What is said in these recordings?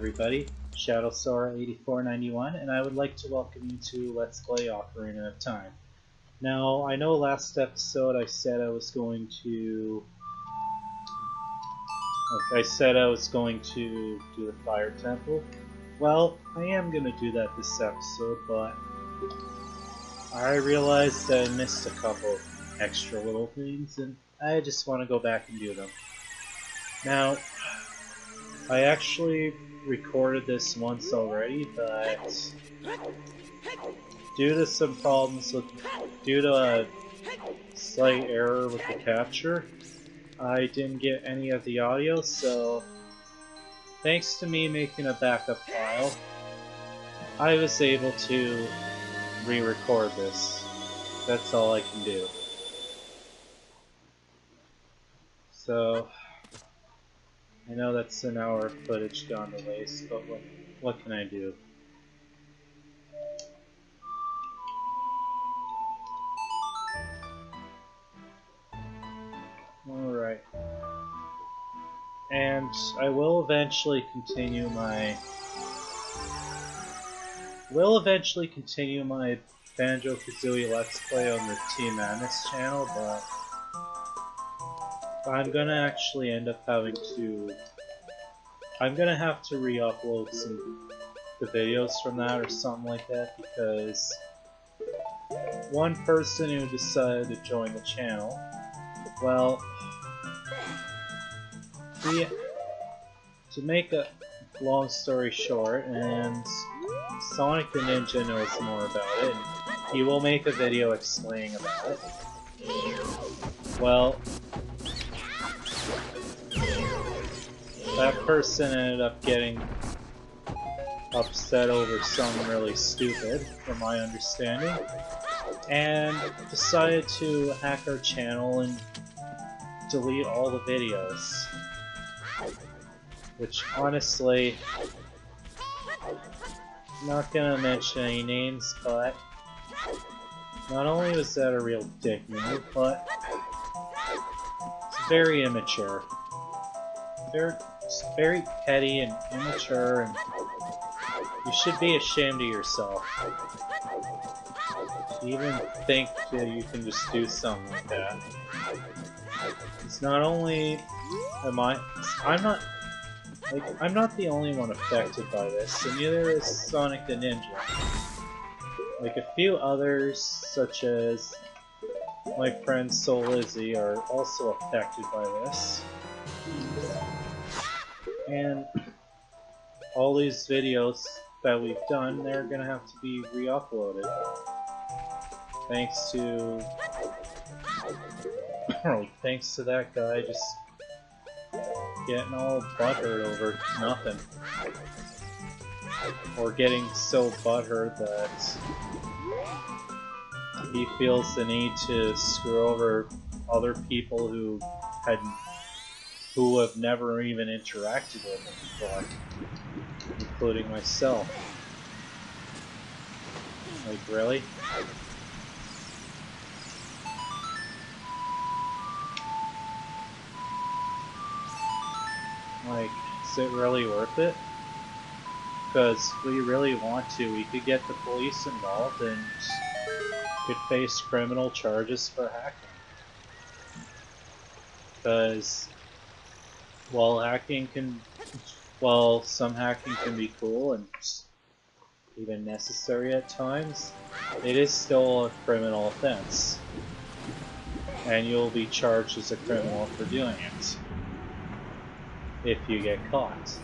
everybody, ShadowSora8491, and I would like to welcome you to Let's Play Ocarina of Time. Now, I know last episode I said I was going to... do the Fire Temple. Well, I am going to do that this episode, but I realized I missed a couple extra little things, and I just want to go back and do them. Now, I actually recorded this once already, but due to some problems due to a slight error with the capture, I didn't get any of the audio, so thanks to me making a backup file, I was able to re-record this. That's all I can do. So, I know that's an hour of footage gone to waste, but what can I do? Alright. And I will eventually continue my Banjo-Kazooie Let's Play on the Team Madness channel, but I'm gonna actually end up having to... I'm gonna have to re-upload the videos from that or something like that, because one person who decided to join the channel, well, to make a long story short, and Sonic the Ninja knows more about it, and he will make a video explaining about it. Well, that person ended up getting upset over something really stupid, from my understanding, and decided to hack our channel and delete all the videos. Which, honestly, I'm not gonna mention any names, but not only was that a real dick move, but it's very immature. It's very petty and immature, and you should be ashamed of yourself. To even think that you can just do something like that. It's not only I'm not the only one affected by this, and neither is Sonic the Ninja. Like, a few others, such as my friend Soul Lizzy, are also affected by this. And all these videos that we've done, they're gonna have to be re-uploaded. Thanks to that guy just getting all butthurt over nothing. Or getting so butthurt that he feels the need to screw over other people who have never even interacted with him before, including myself. Like, really? Like, is it really worth it? Because if we really want to, we could get the police involved and could face criminal charges for hacking. Because while some hacking can be cool and even necessary at times, it is still a criminal offense. And you'll be charged as a criminal for doing it, if you get caught.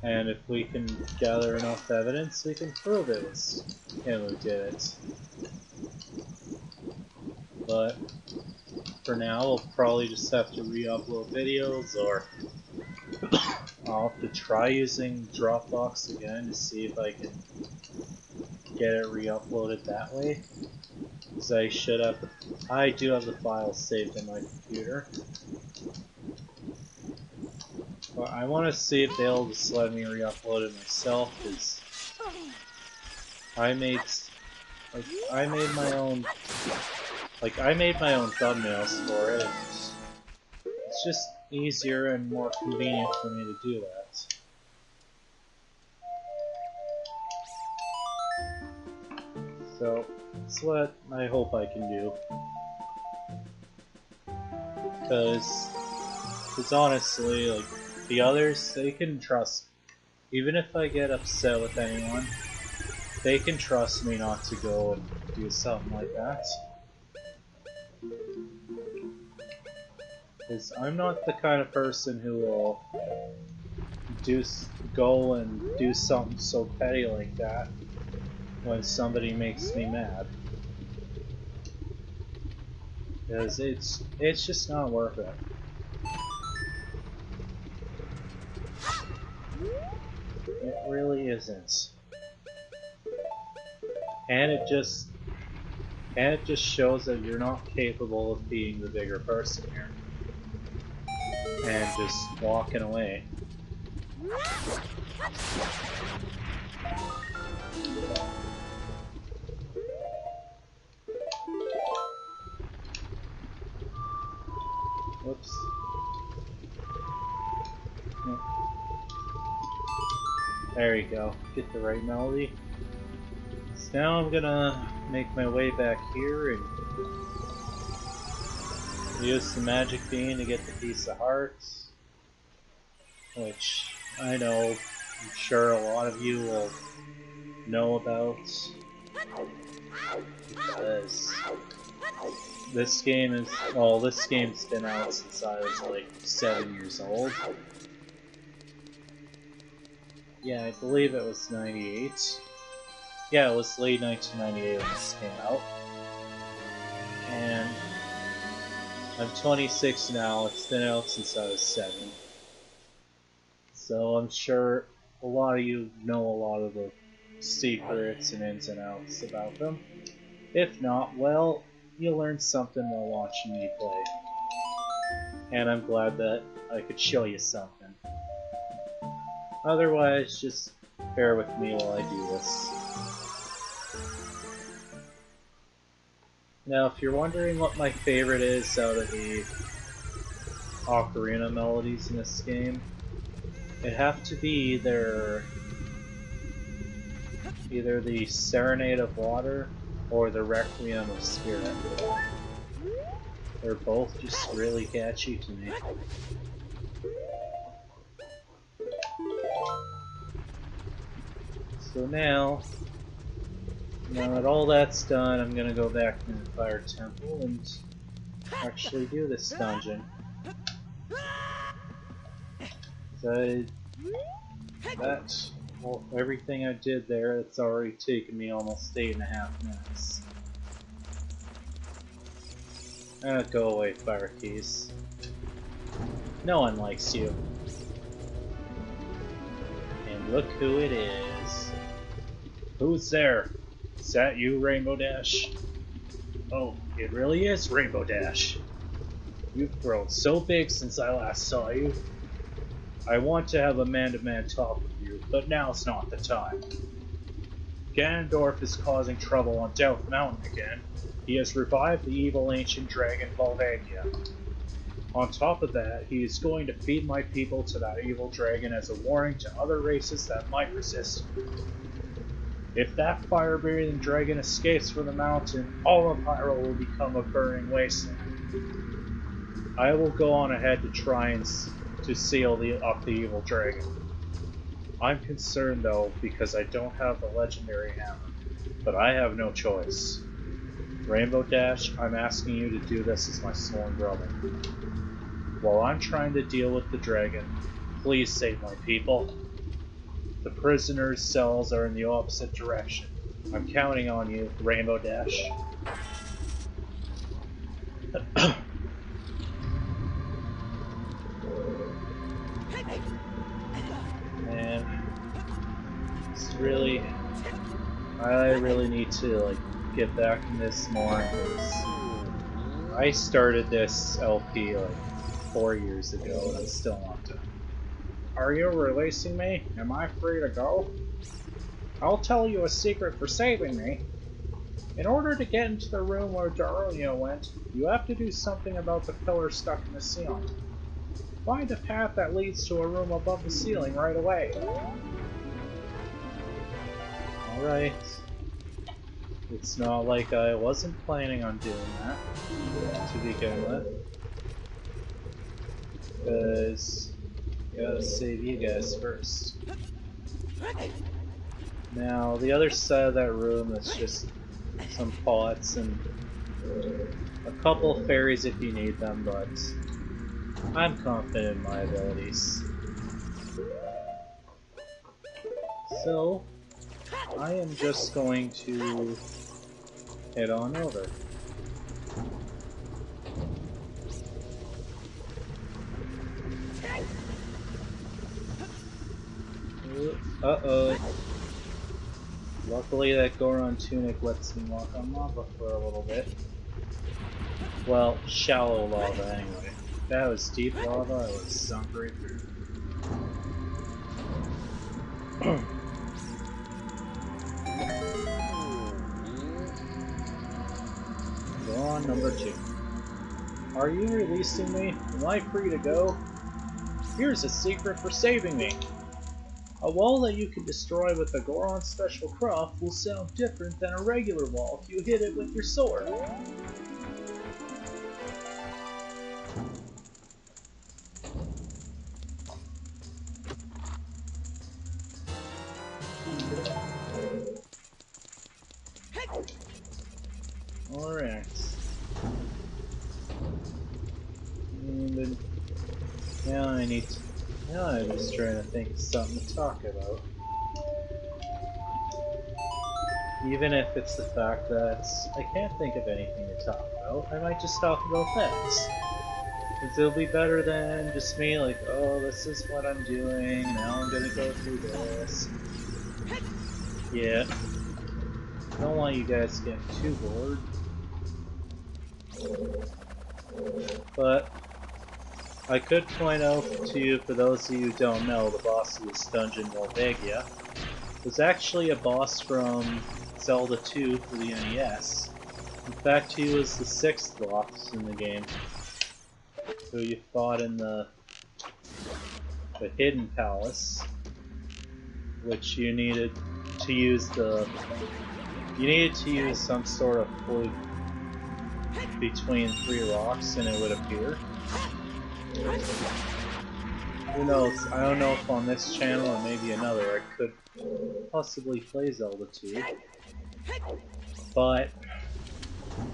And if we can gather enough evidence, we can prove it was him who did it. But for now, we'll probably just have to re-upload videos, or I'll have to try using Dropbox again to see if I can get it re-uploaded that way. Because I do have the files saved in my computer. But I want to see if they'll just let me re-upload it myself, because I made my own thumbnails for it. It's just easier and more convenient for me to do that. So, that's what I hope I can do. Because honestly, like, the others, they can trust. Even if I get upset with anyone, they can trust me not to go and do something like that. Because I'm not the kind of person who will go and do something so petty like that when somebody makes me mad. Because it's just not worth it. It really isn't. And it just shows that you're not capable of being the bigger person here. And just walking away. Whoops. There you go. Get the right melody. So now I'm gonna make my way back here and use the magic bean to get the piece of hearts. Which I know, I'm sure a lot of you will know about. Because this game's been out since I was like 7 years old. Yeah, I believe it was 98. Yeah, it was late 1998 when this came out. And I'm 26 now, it's been out since I was 7. So I'm sure a lot of you know a lot of the secrets and ins and outs about them. If not, well, you learned something while watching me play. And I'm glad that I could show you something. Otherwise, just bear with me while I do this. Now, if you're wondering what my favorite is out of the Ocarina melodies in this game, it'd have to be either the Serenade of Water or the Requiem of Spirit. They're both just really catchy to me. So now that all that's done, I'm gonna go back to the Fire Temple and actually do this dungeon. So everything I did there, it's already taken me almost 8.5 minutes. Go away, fire keys. No one likes you. And look who it is. Who's there? Is that you, Rainbow Dash? Oh, it really is Rainbow Dash. You've grown so big since I last saw you. I want to have a man-to-man talk with you, but now's not the time. Ganondorf is causing trouble on Doubt Mountain again. He has revived the evil ancient dragon Volvagia. On top of that, he is going to feed my people to that evil dragon as a warning to other races that might resist him. If that fire-breathing dragon escapes from the mountain, all of Hyrule will become a burning wasteland. I will go on ahead to try and seal up the evil dragon. I'm concerned though because I don't have the legendary hammer, but I have no choice. Rainbow Dash, I'm asking you to do this as my sworn brother. While I'm trying to deal with the dragon, please save my people. The prisoners' cells are in the opposite direction. I'm counting on you, Rainbow Dash. And it's really, I really need to get back in this more because I started this LP 4 years ago and I'm still not done. Are you releasing me? Am I free to go? I'll tell you a secret for saving me. In order to get into the room where Darunia went, you have to do something about the pillar stuck in the ceiling. Find a path that leads to a room above the ceiling right away. Alright. It's not like I wasn't planning on doing that to begin with. Because gotta save you guys first. Now, the other side of that room is just some pots and a couple fairies if you need them, but I'm confident in my abilities. So, I am just going to head on over. Uh-oh. Luckily that Goron tunic lets me walk on lava for a little bit. Well, shallow lava anyway. If that was deep lava, I would have sunk right through. Goron number 2. Are you releasing me? Am I free to go? Here's a secret for saving me. A wall that you can destroy with the Goron special craft will sound different than a regular wall if you hit it with your sword. Alright. And then now I'm just trying to think of something to talk about. Even if it's the fact that I can't think of anything to talk about, I might just talk about that. Because it'll be better than just me like, oh, this is what I'm doing, now I'm gonna go through this. Yeah. I don't want you guys getting too bored. But I could point out to you, for those of you who don't know, the boss of this dungeon, Volvagia, was actually a boss from Zelda 2 for the NES. In fact, he was the 6th boss in the game, who you fought in the Hidden Palace, which you needed to use some sort of fluke between 3 rocks and it would appear. Who knows, I don't know if on this channel or maybe another I could possibly play Zelda 2. But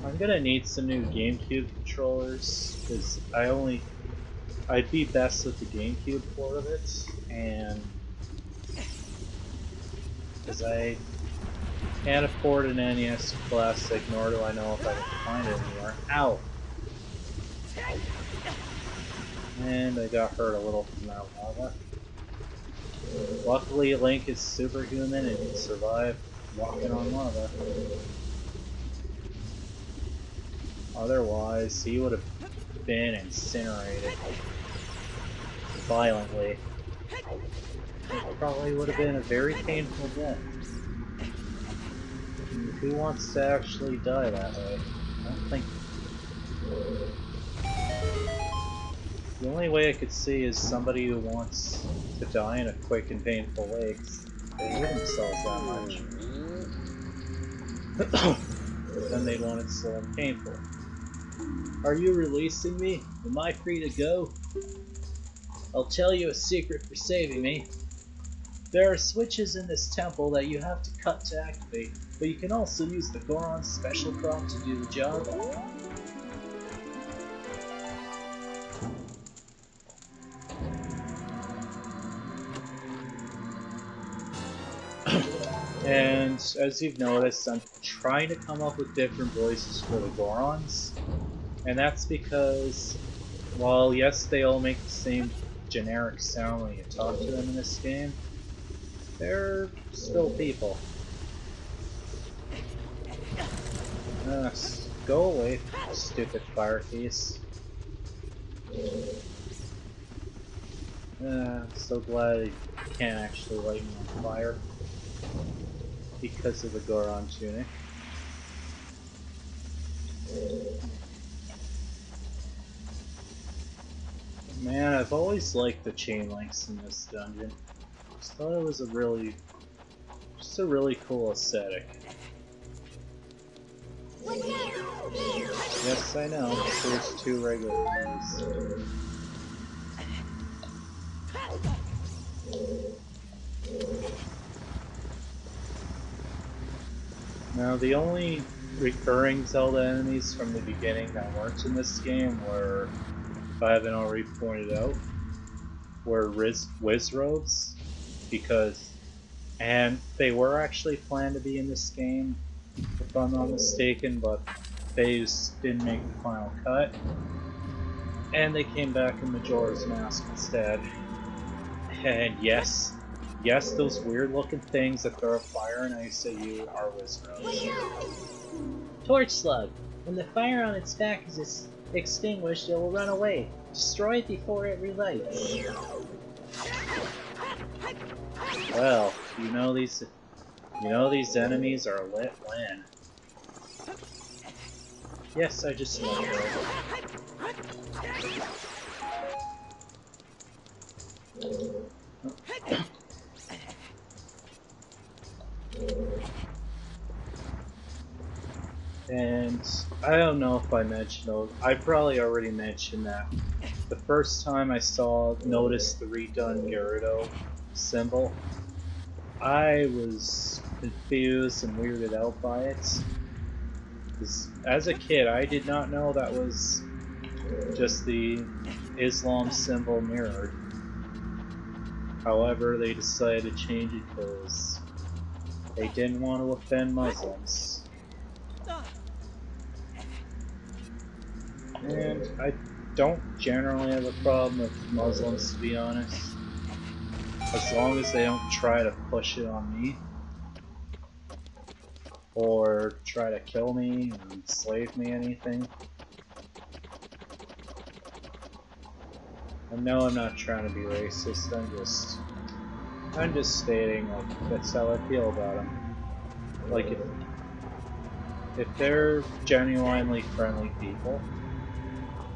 I'm gonna need some new GameCube controllers, because I'd be best with the GameCube port of it, and because I can't afford an NES Classic, nor do I know if I can find it anywhere. Ow! And I got hurt a little from that lava. Luckily, Link is superhuman and can survive walking on lava. Otherwise, he would have been incinerated violently. It probably would have been a very painful death. And who wants to actually die that way? I don't think. The only way I could see is somebody who wants to die in a quick and painful way, because they hate themselves that much. But then they want it slow and painful. Are you releasing me? Am I free to go? I'll tell you a secret for saving me. There are switches in this temple that you have to cut to activate, but you can also use the Goron's special crop to do the job. And as you've noticed, I'm trying to come up with different voices for the Gorons, and that's because, while yes, they all make the same generic sound when you talk to them in this game, they're still people. Go away, stupid fire piece. I'm so glad you can't actually light me on fire because of the Goron tunic. Man, I've always liked the chain links in this dungeon. Just thought it was just a really cool aesthetic. Yes, I know. There's 2 regular keys. Now, the only recurring Zelda enemies from the beginning that weren't in this game were, if I haven't already pointed out, were Wizroads, and they were actually planned to be in this game, if I'm not mistaken, but they just didn't make the final cut, and they came back in Majora's Mask instead. And yes, those weird looking things that throw fire and ice at you are Wizroads. Torch Slug. When the fire on its back is extinguished, it will run away. Destroy it before it relights. Well, you know these enemies are lit when. Yes, I just know it. And I don't know if I mentioned, I probably already mentioned that the first time I noticed the redone Gerudo symbol, I was confused and weirded out by it. As a kid, I did not know that was just the Islam symbol mirrored. However, they decided to change it because they didn't want to offend Muslims. And I don't generally have a problem with Muslims, to be honest. As long as they don't try to push it on me. Or try to kill me or enslave me, anything. And no, I'm not trying to be racist, I'm just stating, like, that's how I feel about them. Like, if they're genuinely friendly people,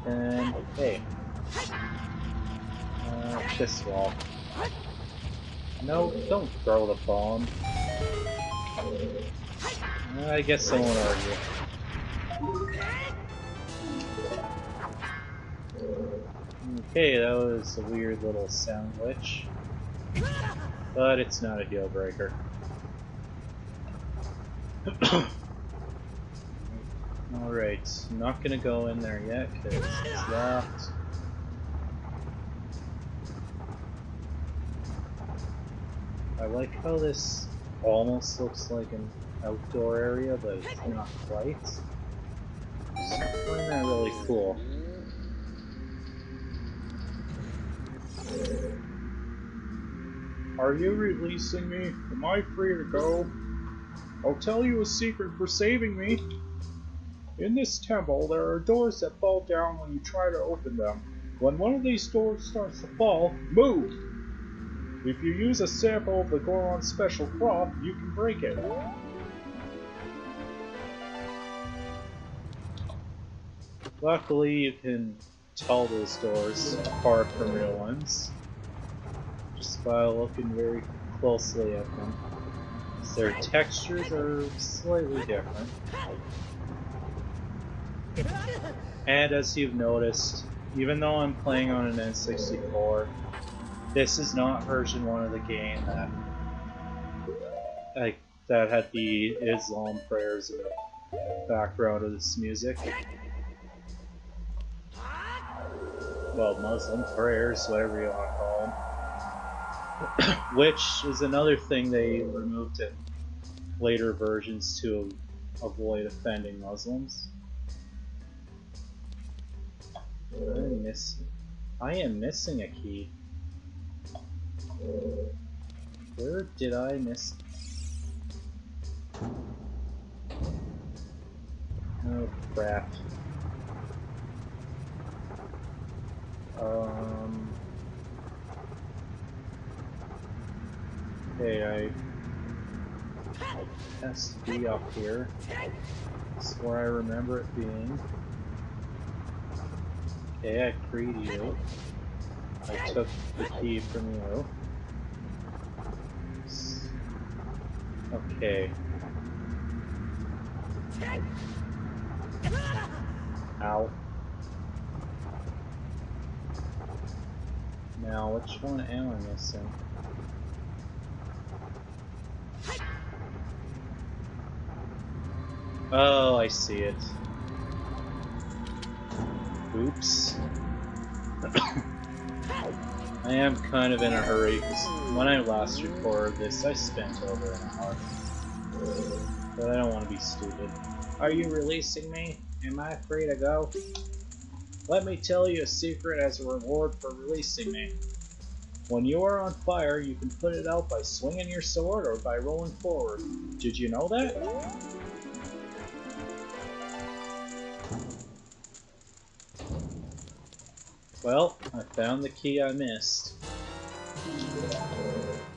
then, hey, this wall. No, don't throw the bomb. I guess I won't argue. Okay, that was a weird little sound glitch. But it's not a deal breaker. Alright, I'm not gonna go in there yet because it's locked. I like how this almost looks like an outdoor area, but it's not quite. I find that really cool. Are you releasing me? Am I free to go? I'll tell you a secret for saving me. In this temple, there are doors that fall down when you try to open them. When one of these doors starts to fall, move! If you use a sample of the Goron's special cloth, you can break it. Luckily, you can tell those doors apart from real ones, just by looking very closely at them. Their textures are slightly different. And as you've noticed, even though I'm playing on an N64, this is not version 1 of the game that had the Islam prayers in the background of this music. Well, Muslim prayers, whatever you want to call them. Which is another thing they removed in later versions to avoid offending Muslims. I am missing a key. Where did I miss? Oh crap. Okay, it has to be up here. That's where I remember it being. Okay, I freed you. I took the key from you. Okay. Ow. Now, which one am I missing? Oh, I see it. Oops. I am kind of in a hurry, because when I last recorded this, I spent over an hour. But I don't want to be stupid. Are you releasing me? Am I free to go? Let me tell you a secret as a reward for releasing me. When you are on fire, you can put it out by swinging your sword or by rolling forward. Did you know that? Well, I found the key I missed.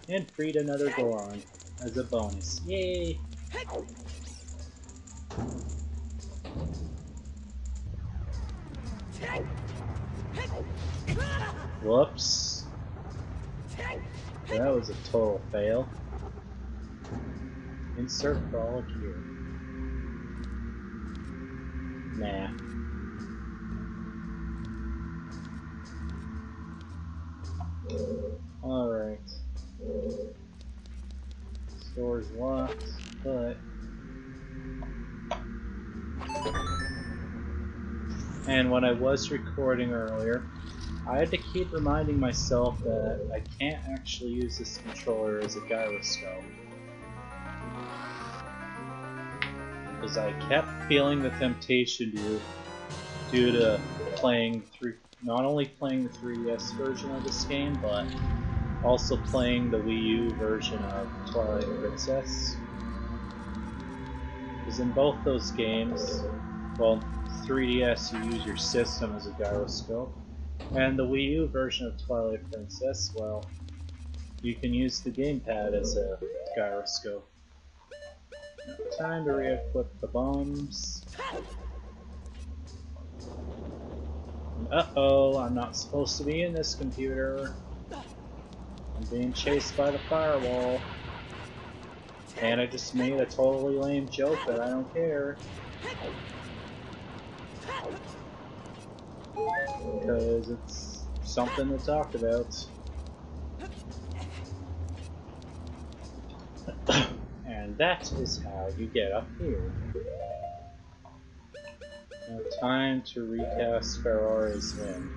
And freed another Goron as a bonus. Yay! Whoops. That was a total fail. Insert frolic here. Nah. Alright. Store's locked, but... And when I was recording earlier, I had to keep reminding myself that I can't actually use this controller as a gyroscope. Because I kept feeling the temptation due to playing not only playing the 3DS version of this game, but also playing the Wii U version of Twilight Princess. Because in both those games, well, 3DS you use your system as a gyroscope, and the Wii U version of Twilight Princess, well, you can use the gamepad as a gyroscope. Time to re-equip the bombs. Uh-oh, I'm not supposed to be in this computer. I'm being chased by the firewall. And I just made a totally lame joke, but I don't care. Because it's something to talk about. And that is how you get up here. Now time to recast Ferrari's win.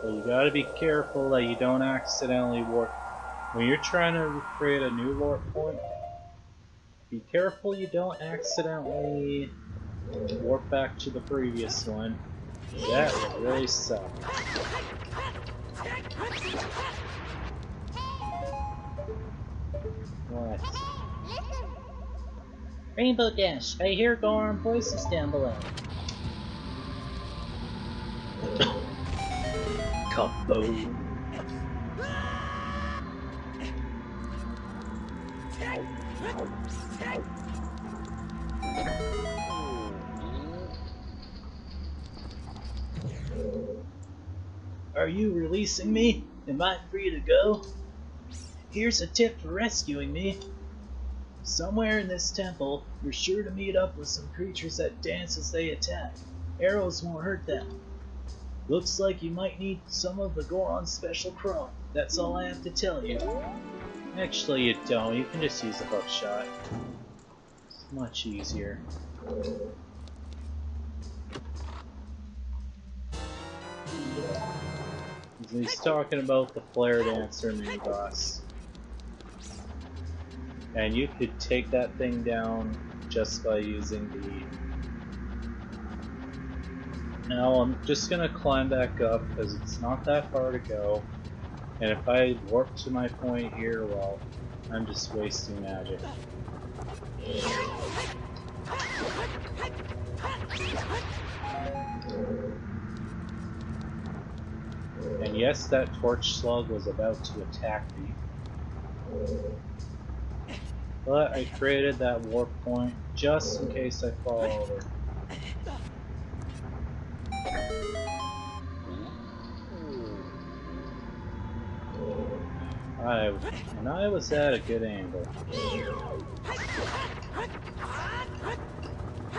But you gotta be careful that you don't accidentally warp. When you're trying to create a new warp point, be careful you don't accidentally warp back to the previous one. That would really suck. What? Rainbow Dash, I hear Goron voices down below. Kaboom! Are you releasing me? Am I free to go? Here's a tip for rescuing me. Somewhere in this temple, you're sure to meet up with some creatures that dance as they attack. Arrows won't hurt them. Looks like you might need some of the Goron's special chrome. That's all I have to tell you. Actually, you don't. You can just use the hook shot. It's much easier. He's talking about the Flare Dancer mini boss. And you could take that thing down just by using the... Now I'm just gonna climb back up because it's not that far to go. And if I warp to my point here, well, I'm just wasting magic. And yes, that torch slug was about to attack me. But I created that warp point just in case I fall over. I was at a good angle.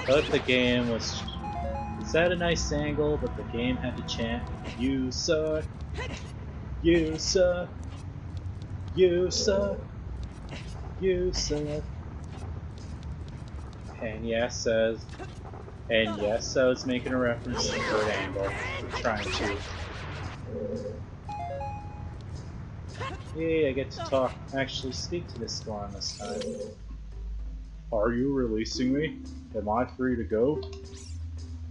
But the game was at a nice angle, but the game had to chant, "You suck, you suck, you suck, you suck." And yes, I was making a reference to good angle. We're trying to. Yay, I get to actually speak to this Gorn this time. Are you releasing me? Am I free to go?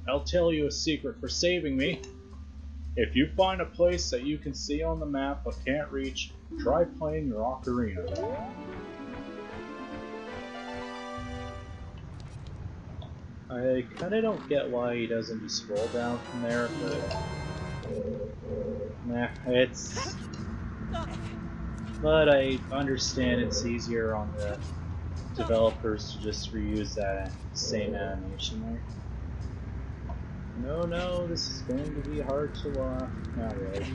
I'll tell you a secret for saving me. If you find a place that you can see on the map but can't reach, try playing your Ocarina. I kinda don't get why he doesn't just roll down from there, but... Nah, But I understand it's easier on the developers to just reuse that same animation there. No, this is going to be hard to not really.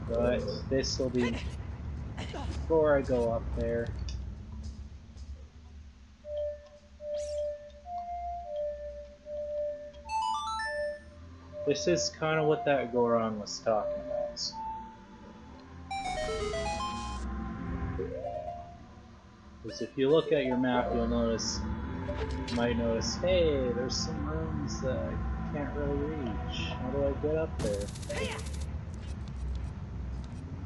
But this will be before I go up there. This is kind of what that Goron was talking about. Because if you look at your map, you might notice, hey, there's some rooms that I can't really reach. How do I get up there?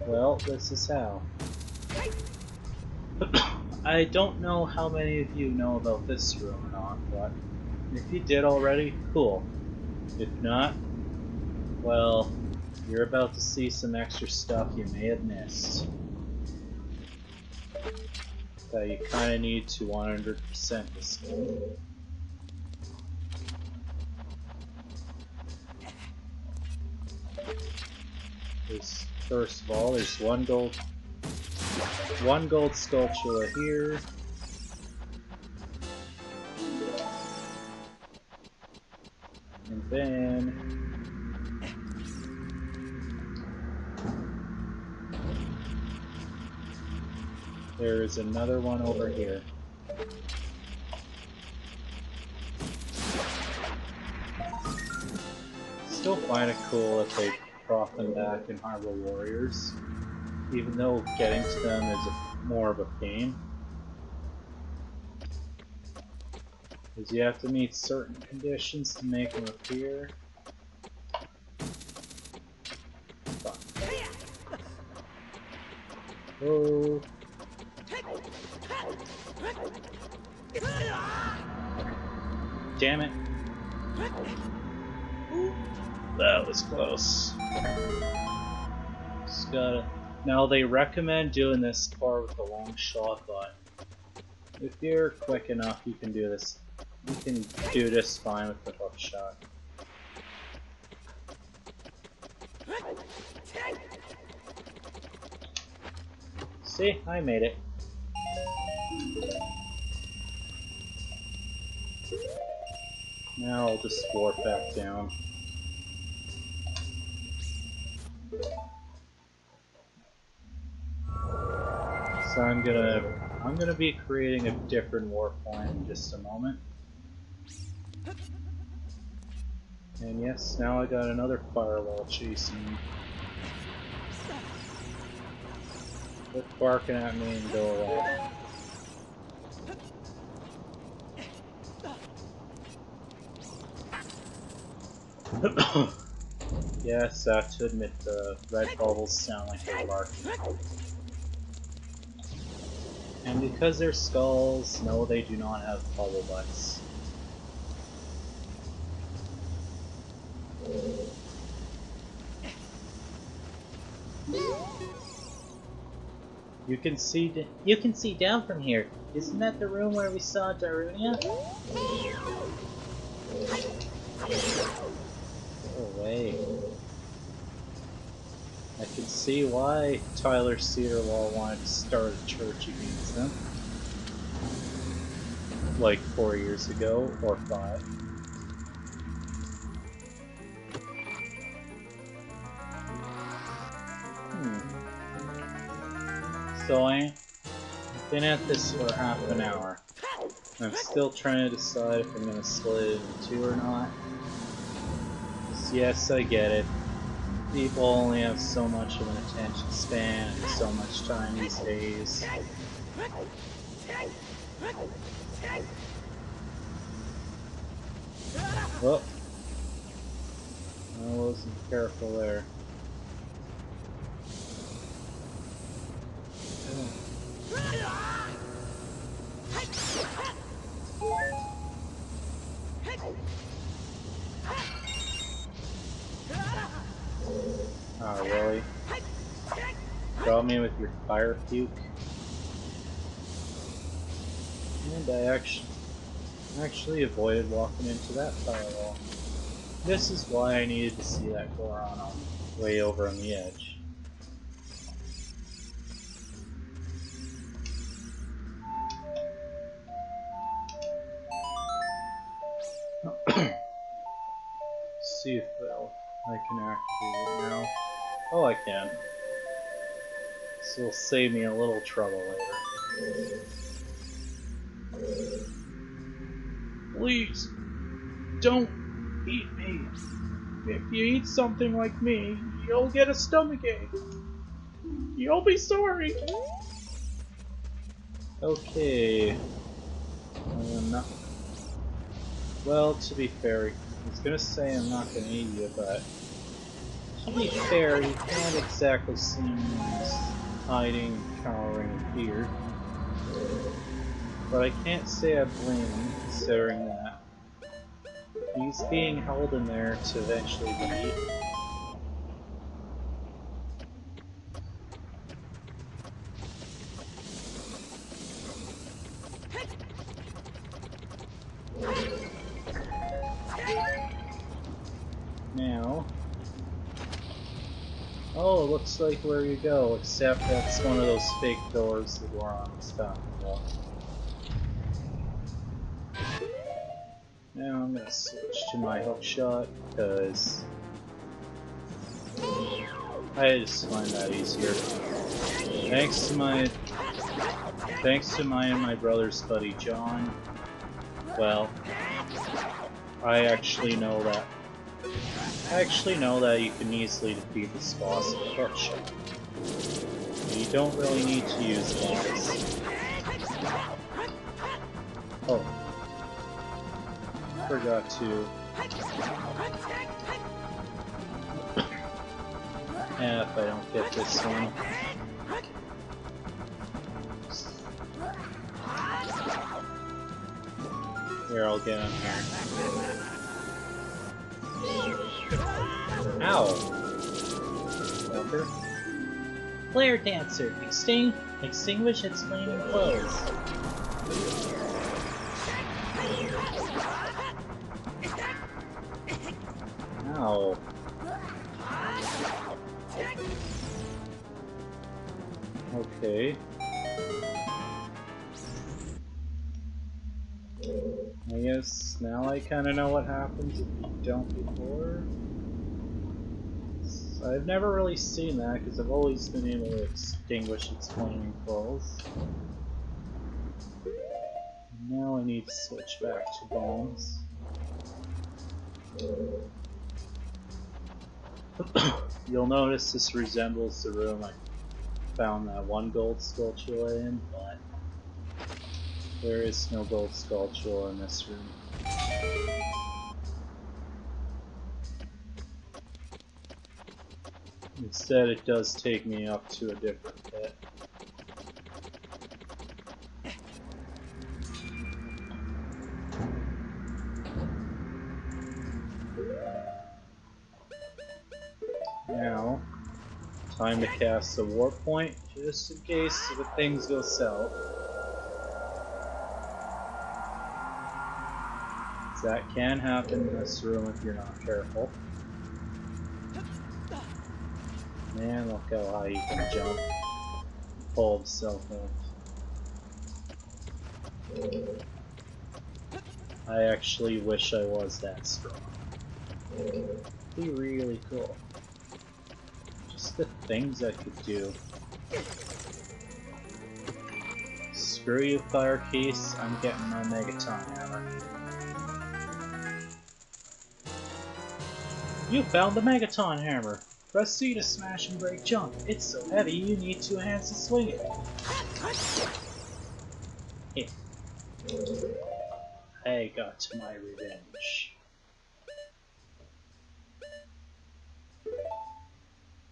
Well, this is how. I don't know how many of you know about this room or not, but if you did already, cool. If not, well, you're about to see some extra stuff you may have missed. That you kind of need to 100% this game. First of all, there's one gold sculpture here. And then there is another one over here. Still find it cool if they brought them back in Hyrule Warriors, even though getting to them is more of a pain. Because you have to meet certain conditions to make them appear. Oh. Damn it. That was close. Just gotta... Now they recommend doing this part with the long shot, but if you're quick enough, you can do this. You can do just fine with the hook shot. See, I made it. Now I'll just warp back down. So I'm gonna be creating a different warp point in just a moment. And yes, now I got another firewall chasing me. Quit barking at me and go away. Yes, I have to admit the red bubbles sound like they're barking. And because they're skulls, no, they do not have bubble butts. You can see down from here. Isn't that the room where we saw Darunia? Go away. I can see why Tyler Cedarwall wanted to start a church against them. Like 4 years ago, or 5. So I've been at this for half an hour. I'm still trying to decide if I'm going to split it in 2 or not. Yes, I get it. People only have so much of an attention span and so much time these days. Oh, I wasn't careful there. Oh, really? Got me with your fire puke? And I actually avoided walking into that firewall. This is why I needed to see that Goron way over on the edge. See if I can activate it now. Oh, I can. This will save me a little trouble later. Please, don't eat me. If you eat something like me, you'll get a stomachache. You'll be sorry. Okay. Well, to be fair, I was gonna say I'm not gonna eat you, but to be fair, you can't exactly see me as hiding, cowering in fear. But I can't say I blame him, considering that he's being held in there to eventually be eaten. Now, oh, it looks like where you go, except that's one of those fake doors that Goron was talking about. Now I'm gonna switch to my hookshot, because I just find that easier. Thanks to my brother's buddy John. Well, I actually know that you can easily defeat this boss with a hookshot. You don't really need to use bombs. Oh. Forgot to. And if I don't get this one. Here, I'll get him here. Ow! Walker. Flare Dancer! Extinguish its flaming clothes. Ow. Okay. I guess now I kinda know what happens if you don't before. I've never really seen that because I've always been able to extinguish its flaming clothes. Now I need to switch back to bombs. You'll notice this resembles the room I found that one gold skulltula in, but there is no gold skulltula in this room. Instead, it does take me up to a different pit. Now, time to cast a warp point, just in case the things go south. That can happen in this room if you're not careful. Man, look how high he can jump. Pull himself up. I actually wish I was that strong. It'd be really cool. Just the things I could do. Screw you, Fire Case. I'm getting my Megaton Hammer. You found the Megaton Hammer! Press C to smash and break junk. It's so heavy you need 2 hands to swing it. Yeah. I got my revenge.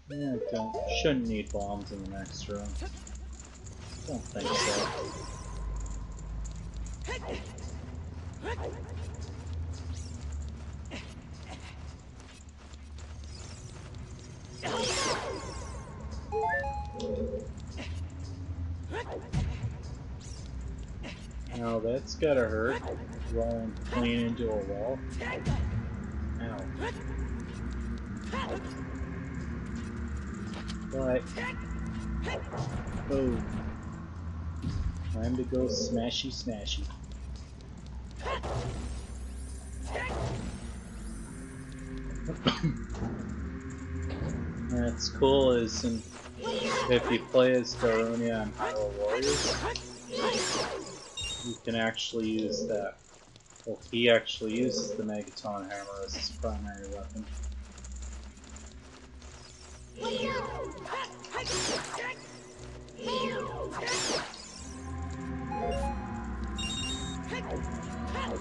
Yeah, shouldn't need bombs in the next room. Don't think so. Now that's gotta hurt. Rolling clean into a wall. Ow. But oh, time to go smashy smashy. That's cool is if you play as Brony on Hyrule Warriors, you can actually use that. Well, he actually uses the Megaton Hammer as his primary weapon.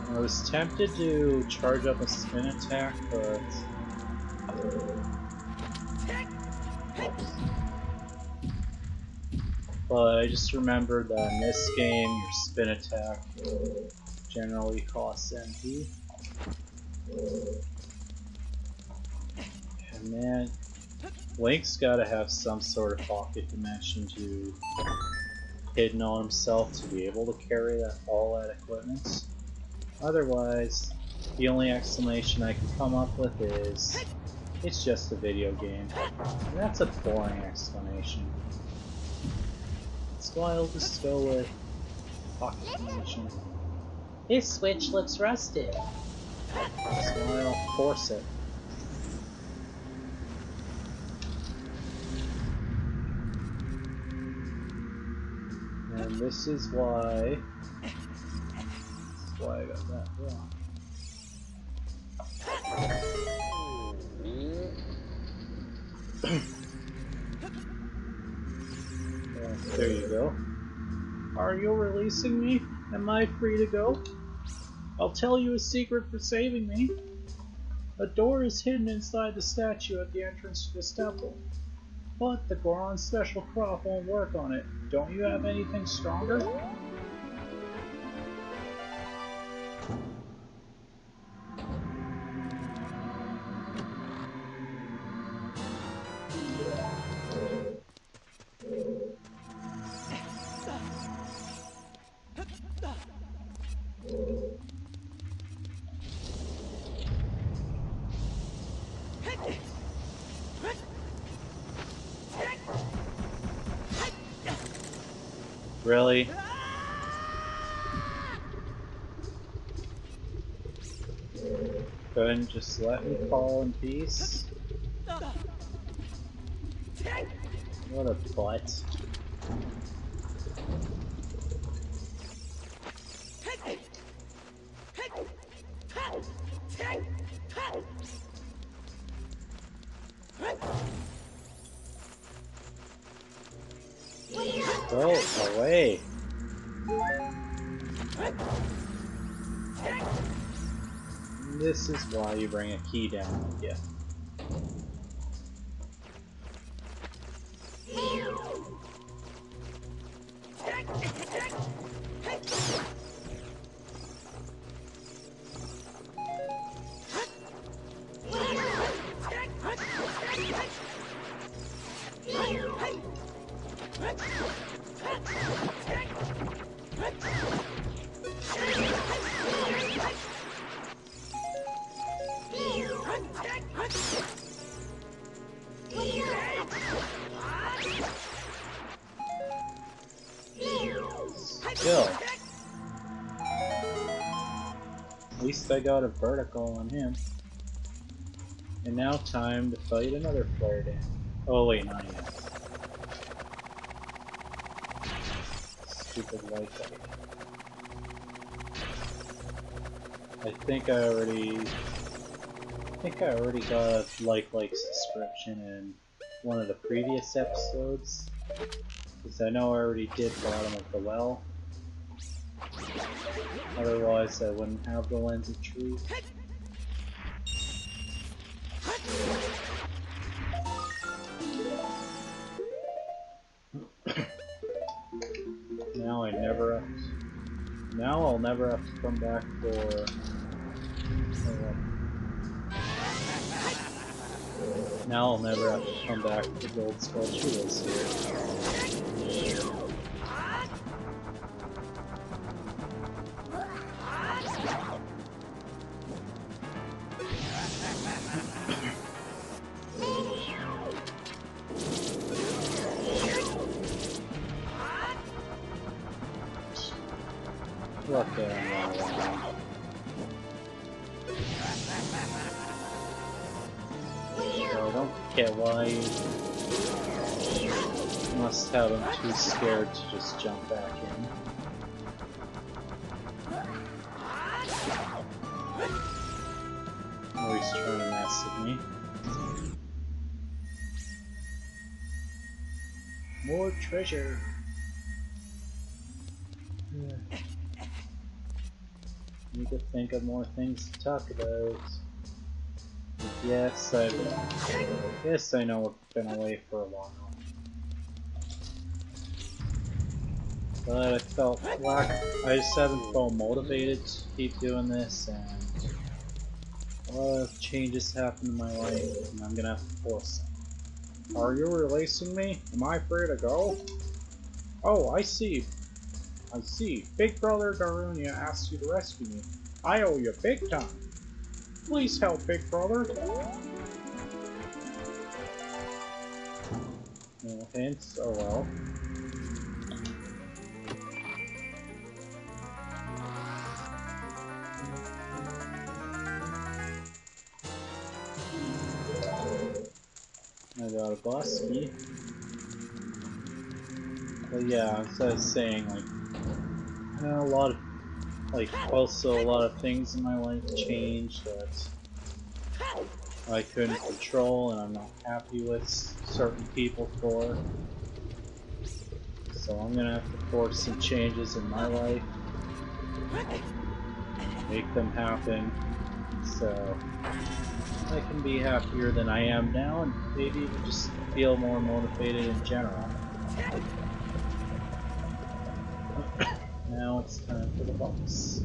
I was tempted to charge up a spin attack, but I just remembered that in this game, your spin attack generally costs MP. And man, Link's gotta have some sort of pocket dimension to hidden on himself to be able to carry all that equipment. Otherwise, the only explanation I can come up with is it's just a video game. And that's a boring explanation. So I'll just go with pocket dimension. This switch looks rusted. So I'll force it. And this is why I got that wrong. There you go. Are you releasing me? Am I free to go? I'll tell you a secret for saving me. A door is hidden inside the statue at the entrance to this temple. But the Goron's special crop won't work on it. Don't you have anything stronger? Really? Couldn't just let me fall in peace? What a butt. Go away. This is why you bring a key down with you. kill. At least I got a vertical on him. And now time to fight another flare dam. Oh wait, not yet. Stupid light bike. I think I already got a like subscription in one of the previous episodes. Because I know I already did Bottom of the Well. Otherwise I wouldn't have the Lens of Truth. Now I'll never have to come back for... Now I'll never have to come back to Gold Skull Jewels here. Look at him run around. So I don't get why you must have him too scared to just jump back in. Oh, he's trying to mess with me. More treasure! Need to think of more things to talk about. Yes, I know I've been away for a while. But I felt like I just haven't felt motivated to keep doing this, and a lot of changes happened in my life, and I'm gonna have to force them. Are you releasing me? Am I free to go? Oh, I see. Big Brother Garunia asked you to rescue me. I owe you big time. Please help, Big Brother. No hints? Oh well. I got a boss key. But yeah, as I was saying, like, a lot of, also a lot of things in my life changed that I couldn't control and I'm not happy with certain people for. So I'm gonna have to force some changes in my life, make them happen, so I can be happier than I am now and maybe even just feel more motivated in general. Now it's time for the boss.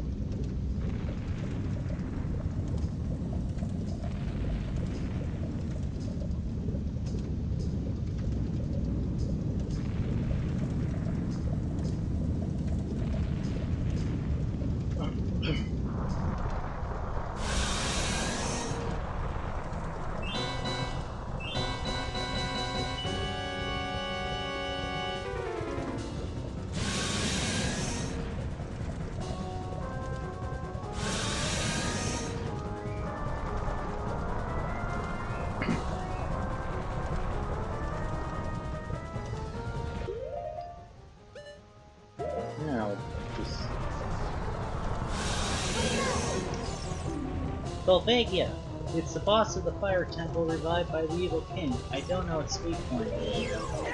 Volvagia! It's the boss of the Fire Temple revived by the Evil King. I don't know its weak point.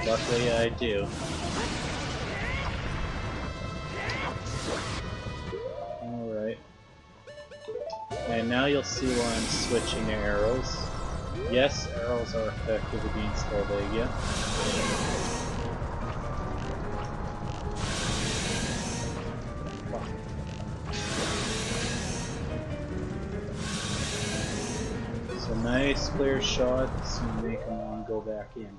Luckily I do. Alright. And now you'll see why I'm switching to arrows. Yes, arrows are effective against Volvagia. Nice clear shot, it's gonna make him want to go back in.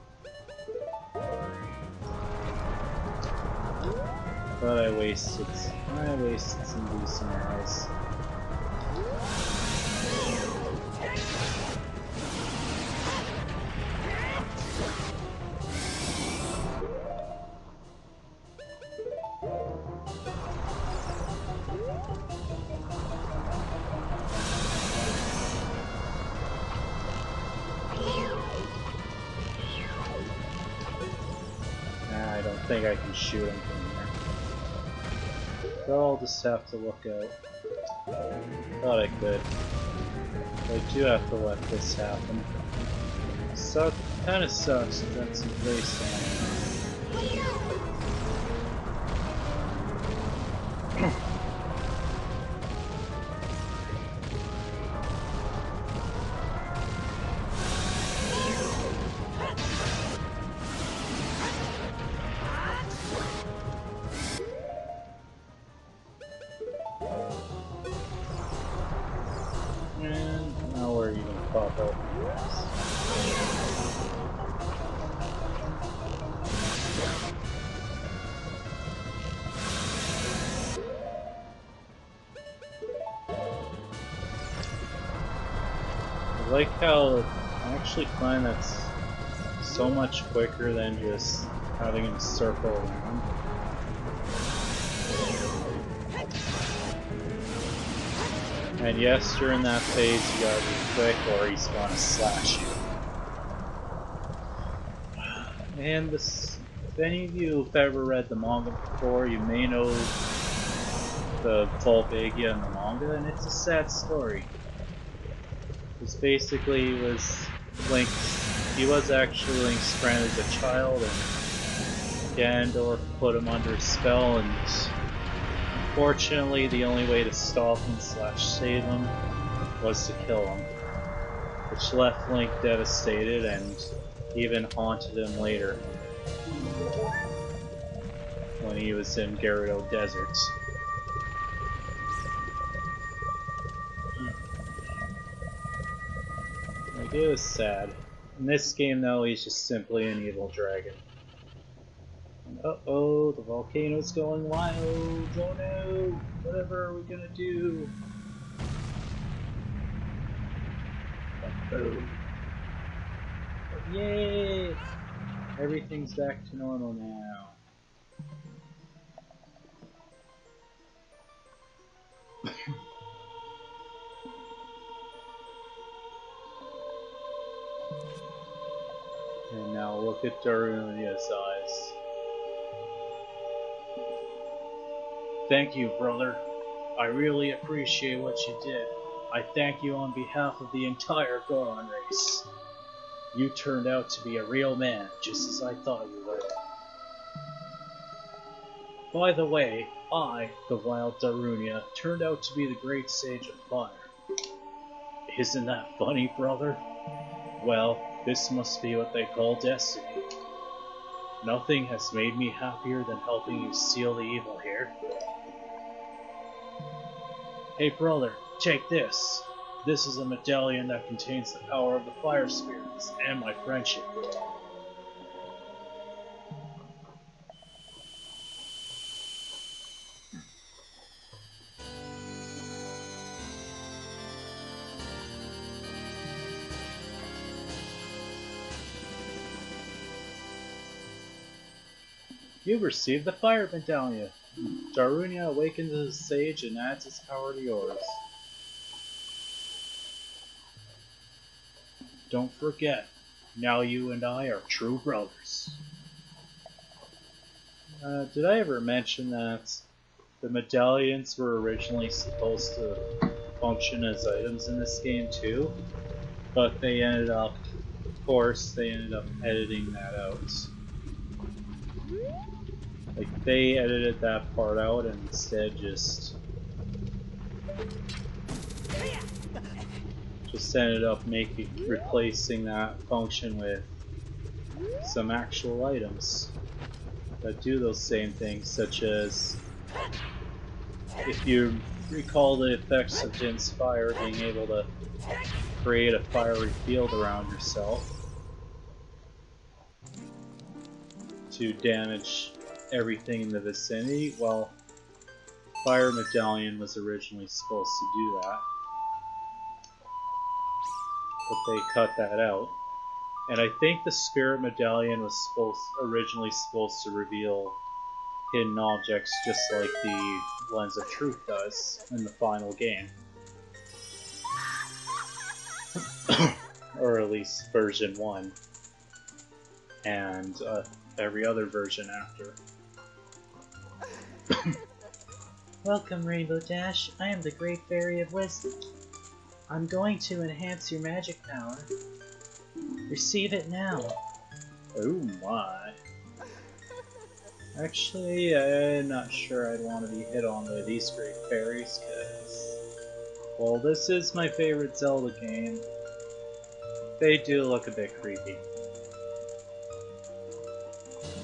But I wasted some decent arrows. think I can shoot him from here. So I'll just have to look out. Thought I could. But I do have to let this happen. Kinda sucks if that's in place. And now where are you gonna pop out? I like how I actually find that's so much quicker than just having him circle around. And yes, during that phase you gotta be quick or he's gonna slash you. And this, if any of you have ever read the manga before, you may know the Volvagia in the manga, and it's a sad story. Because basically he was actually Link's friend as a child, and Ganondorf put him under a spell, and unfortunately the only way to stop him / save him was to kill him, which left Link devastated and even haunted him later when he was in Gerudo Deserts. Like, it was sad. In this game though, he's just simply an evil dragon. Uh-oh, the volcano's going wild! Oh no! Whatever are we gonna do? Uh-oh. Yay! Everything's back to normal now. And now look at Darunia's eyes. Thank you, brother. I really appreciate what you did. I thank you on behalf of the entire Goron race. You turned out to be a real man, just as I thought you would. By the way, I, the wild Darunia, turned out to be the great sage of fire. Isn't that funny, brother? Well, this must be what they call destiny. Nothing has made me happier than helping you seal the evil here. Hey brother, take this. This is a medallion that contains the power of the fire spirits and my friendship. You've received the fire medallion. Darunia awakens as a sage and adds its power to yours. Don't forget, now you and I are true brothers. Did I ever mention that the medallions were originally supposed to function as items in this game too? But they ended up, of course, editing that out. Like, they edited that part out and instead just ended up replacing that function with some actual items that do those same things, such as, if you recall the effects of Jin's fire, being able to create a fiery field around yourself to damage everything in the vicinity. Well, Fire Medallion was originally supposed to do that, but they cut that out. And I think the Spirit Medallion was originally supposed to reveal hidden objects just like the Lens of Truth does in the final game. Or at least version 1. And every other version after. Welcome, Rainbow Dash. I am the Great Fairy of Wisdom. I'm going to enhance your magic power. Receive it now. Oh my. Actually, I'm not sure I'd want to be hit on by these great fairies, because, well, this is my favorite Zelda game. They do look a bit creepy.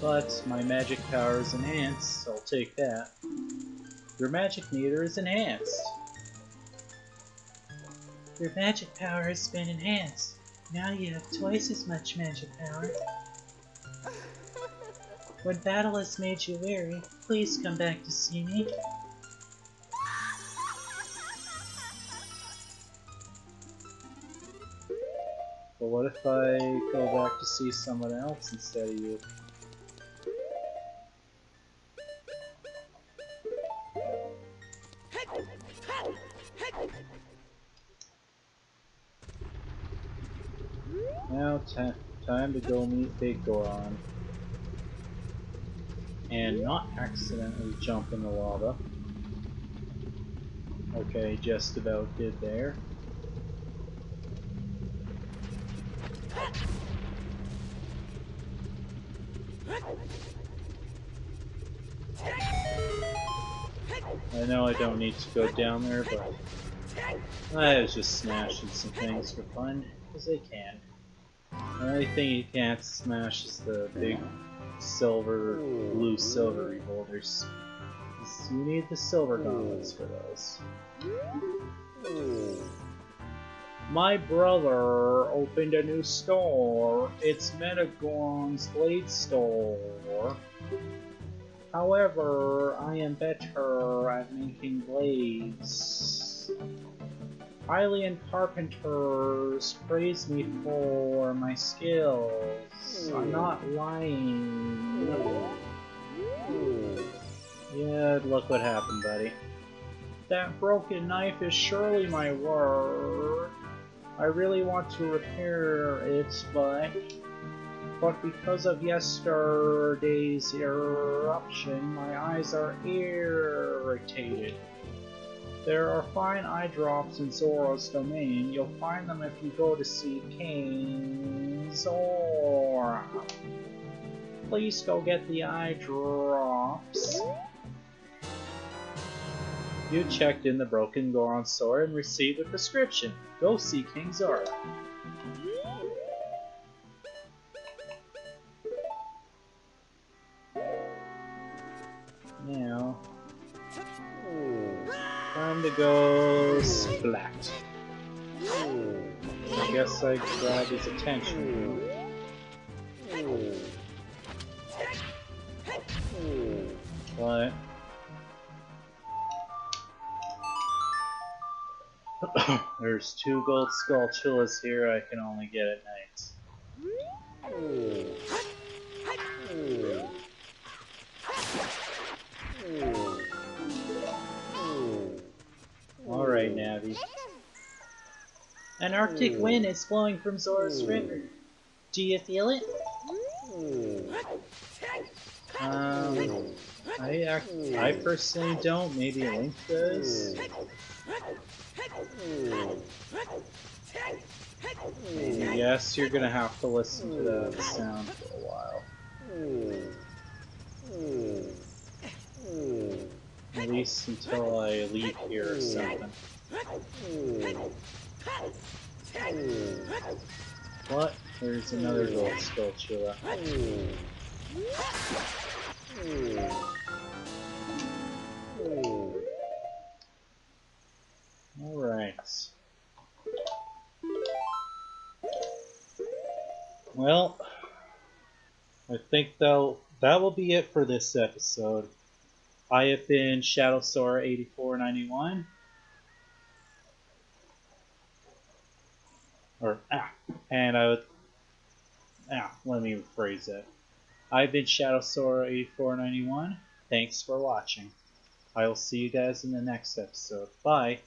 But my magic power is enhanced, so I'll take that. Your magic meter is enhanced. Your magic power has been enhanced. Now you have twice as much magic power. When battle has made you weary, please come back to see me. But what if I go back to see someone else instead of you? Now time to go meet Big Goron. And not accidentally jump in the lava. Okay, just about did there. I know I don't need to go down there, but I was just smashing some things for fun, because I can. The only thing you can't smash is the big blue silver revolvers. You need the silver gauntlets for those. My brother opened a new store. It's Metagon's Blade Store. However, I am better at making blades. Hylian carpenters praise me for my skills. I'm not lying. Yeah, look what happened, buddy. That broken knife is surely my work. I really want to repair it, but because of yesterday's eruption, my eyes are irritated. There are fine eye drops in Zora's domain. You'll find them if you go to see King Zora. Please go get the eye drops. You checked in the broken Goron store and received a prescription. Go see King Zora. Now, time to go splat. I guess I grab his attention. What? There's 2 gold skulltulas here I can only get at night. Alright, Navi. An arctic wind is blowing from Zora's river. Do you feel it? I personally don't. Maybe Link does. Yes, you're gonna have to listen to that sound for a while. At least until I leave here or something. What? There's another gold skulltula. Alright. Well, I think that will be it for this episode. I have been Shadow Sora 8491. Let me rephrase it. I've been Shadow Sora 8491. Thanks for watching. I will see you guys in the next episode. Bye.